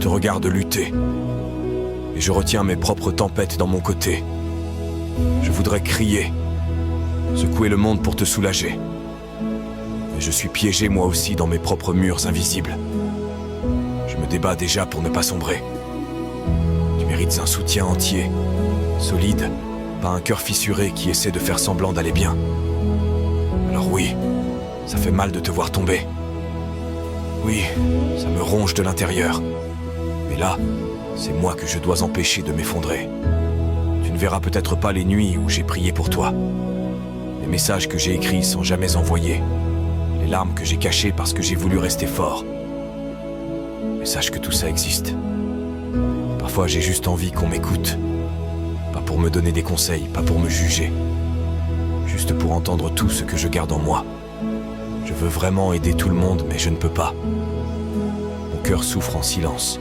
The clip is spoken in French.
te regarde lutter. Et je retiens mes propres tempêtes dans mon côté. Je voudrais crier, secouer le monde pour te soulager. Mais je suis piégé moi aussi dans mes propres murs invisibles. Je me débat déjà pour ne pas sombrer. Tu mérites un soutien entier, solide, pas un cœur fissuré qui essaie de faire semblant d'aller bien. Alors oui, ça fait mal de te voir tomber. Oui, ça me ronge de l'intérieur. Mais là, c'est moi que je dois empêcher de m'effondrer. Tu ne verras peut-être pas les nuits où j'ai prié pour toi. Les messages que j'ai écrits sans jamais envoyer. Les larmes que j'ai cachées parce que j'ai voulu rester fort. Mais sache que tout ça existe. Parfois j'ai juste envie qu'on m'écoute. Pas pour me donner des conseils, pas pour me juger. Juste pour entendre tout ce que je garde en moi. Je veux vraiment aider tout le monde, mais je ne peux pas. Mon cœur souffre en silence.